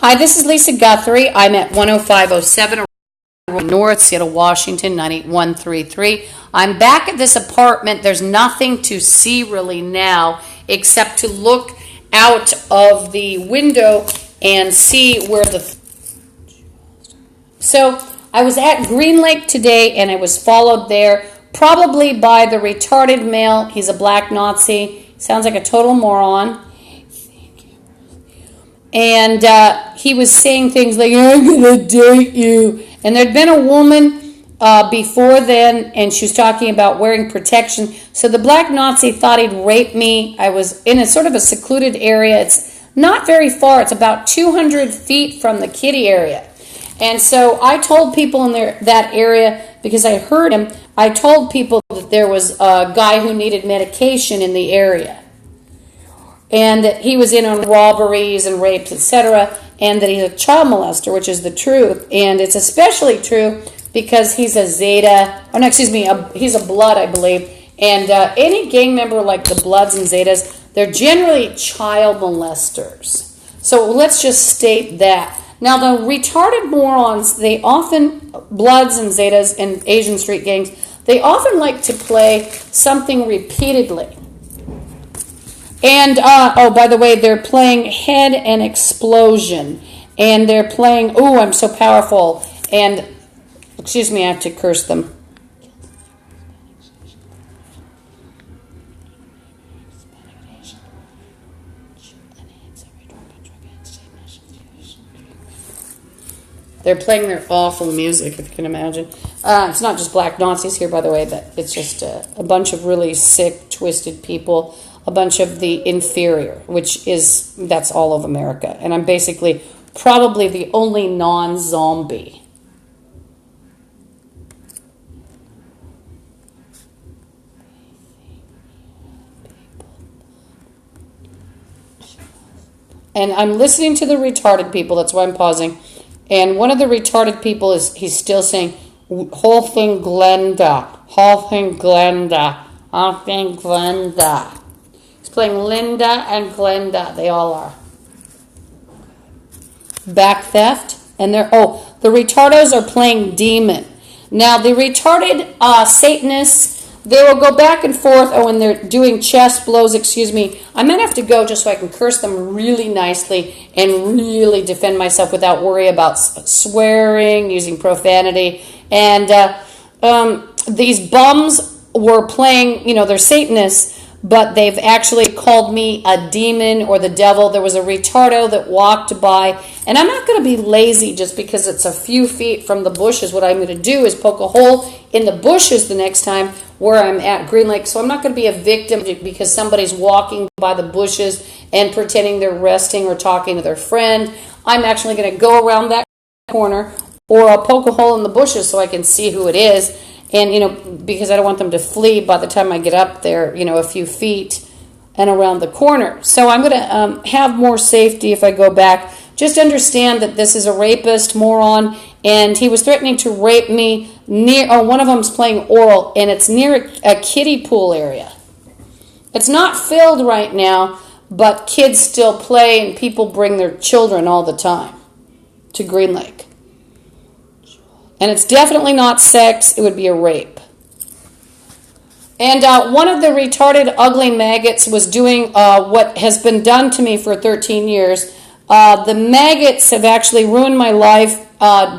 Hi, this is Lisa Guthrie. I'm at 10507 North, Seattle, Washington, 98133. I'm back at this apartment. There's nothing to see really now except to look out of the window and see where the... So I was at Green Lake today and I was followed there probably by the retarded male. He's a black Nazi. Sounds like a total moron. And he was saying things like, I'm going to date you. And there'd been a woman before then, and she was talking about wearing protection. So the black Nazi thought he'd rape me. I was in a sort of a secluded area. It's not very far. It's about 200 feet from the kiddie area. And so I told people in that area, because I heard him, I told people that there was a guy who needed medication in the area. And that he was in on robberies and rapes, etc., and that he's a child molester, which is the truth. And it's especially true because he's a Zeta, oh no, excuse me, he's a Blood, I believe. And any gang member like the Bloods and Zetas, they're generally child molesters. So let's just state that. Now the retarded morons, they often, Bloods and Zetas and Asian street gangs, they often like to play something repeatedly. And, oh, by the way, they're playing Head and Explosion. And they're playing, oh, I'm so powerful. And, excuse me, I have to curse them. They're playing their awful music, if you can imagine. It's not just black Nazis here, by the way, but it's just a bunch of really sick, twisted people. A bunch of the inferior, that's all of America. And I'm basically probably the only non-zombie. And I'm listening to the retarded people, that's why I'm pausing. And one of the retarded people he's still saying, whole thing Glenda, whole thing Glenda, whole thing Glenda. Playing Linda and Glenda. They all are. Back theft. And the retardos are playing demon. Now, the retarded Satanists, they will go back and forth. Oh, when they're doing chest blows, excuse me. I might have to go just so I can curse them really nicely and really defend myself without worry about swearing, using profanity. And these bums were playing, they're Satanists, but they've actually called me a demon or the devil. There was a retardo that walked by, and I'm not going to be lazy just because it's a few feet from the bushes. What I'm going to do is poke a hole in the bushes the next time where I'm at Green Lake. So I'm not going to be a victim because somebody's walking by the bushes and pretending they're resting or talking to their friend. I'm actually going to go around that corner, or I'll poke a hole in the bushes so I can see who it is. And, because I don't want them to flee by the time I get up there, a few feet and around the corner. So I'm going to have more safety if I go back. Just understand that this is a rapist moron, and he was threatening to rape me one of them's playing oral, and it's near a kiddie pool area. It's not filled right now, but kids still play, and people bring their children all the time to Green Lake. And it's definitely not sex. It would be a rape. And one of the retarded ugly maggots was doing what has been done to me for 13 years. The maggots have actually ruined my life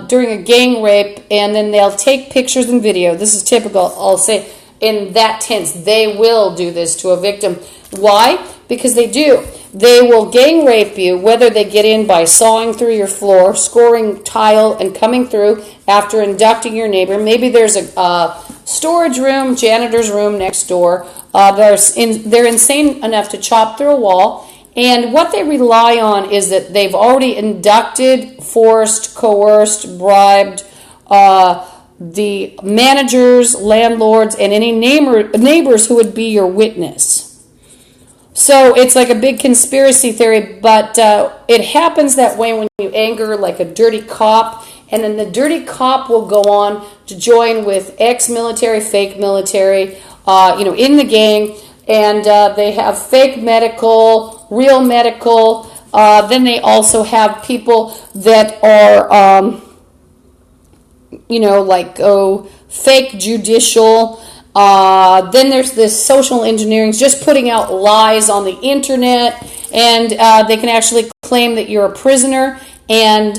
during a gang rape, and then they'll take pictures and video. This is typical, I'll say, in that tense. They will do this to a victim. Why? Because they do. They will gang rape you, whether they get in by sawing through your floor, scoring tile, and coming through after inducting your neighbor. Maybe there's a storage room, janitor's room next door. They're insane enough to chop through a wall. And what they rely on is that they've already inducted, forced, coerced, bribed the managers, landlords, and any neighbors who would be your witness. So it's like a big conspiracy theory, but it happens that way when you anger like a dirty cop, and then the dirty cop will go on to join with ex-military, fake military, in the gang, and they have fake medical, real medical, Then they also have people that are, like fake judicial. Then there's this social engineering, just putting out lies on the internet, and they can actually claim that you're a prisoner and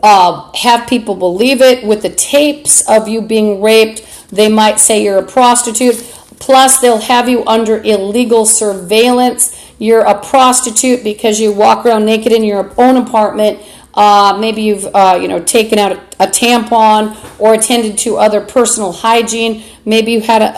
have people believe it with the tapes of you being raped. They might say you're a prostitute. Plus, they'll have you under illegal surveillance. You're a prostitute because you walk around naked in your own apartment. Maybe you've taken out a tampon or attended to other personal hygiene. Maybe you had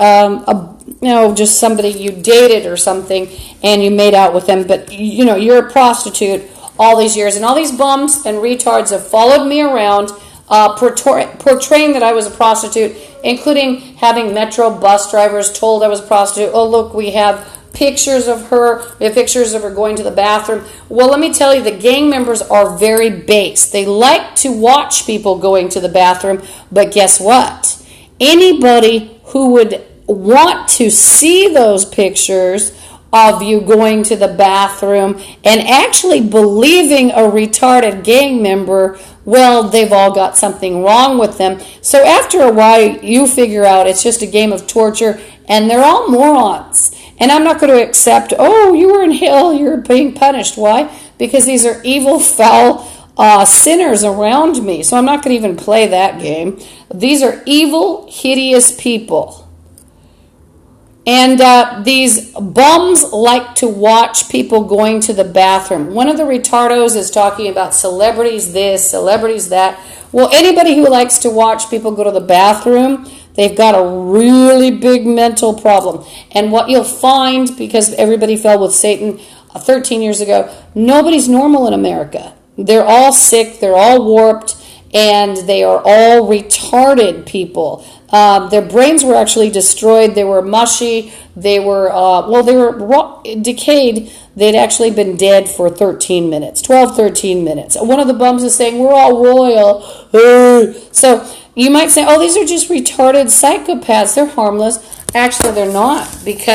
just somebody you dated or something, and you made out with them. But you're a prostitute all these years, and all these bums and retards have followed me around, portraying that I was a prostitute, including having Metro bus drivers told I was a prostitute. Oh, look, we have pictures of her. We have pictures of her going to the bathroom. Well, let me tell you, the gang members are very base. They like to watch people going to the bathroom, but guess what? Anybody who would want to see those pictures of you going to the bathroom and actually believing a retarded gang member, well, they've all got something wrong with them. So after a while, you figure out it's just a game of torture, and they're all morons. And I'm not going to accept, oh, you were in hell, you're being punished. Why? Because these are evil, foul sinners around me. So I'm not going to even play that game. These are evil, hideous people. And these bums like to watch people going to the bathroom. One of the retardos is talking about celebrities this, celebrities that. Well, anybody who likes to watch people go to the bathroom, they've got a really big mental problem. And what you'll find, because everybody fell with Satan 13 years ago, nobody's normal in America. They're all sick, they're all warped, and they are all retarded people. Their brains were actually destroyed. They were mushy. They were, decayed. They'd actually been dead for 13 minutes, 12, 13 minutes. One of the bums is saying, we're all royal. So you might say, oh, these are just retarded psychopaths. They're harmless. Actually, they're not, because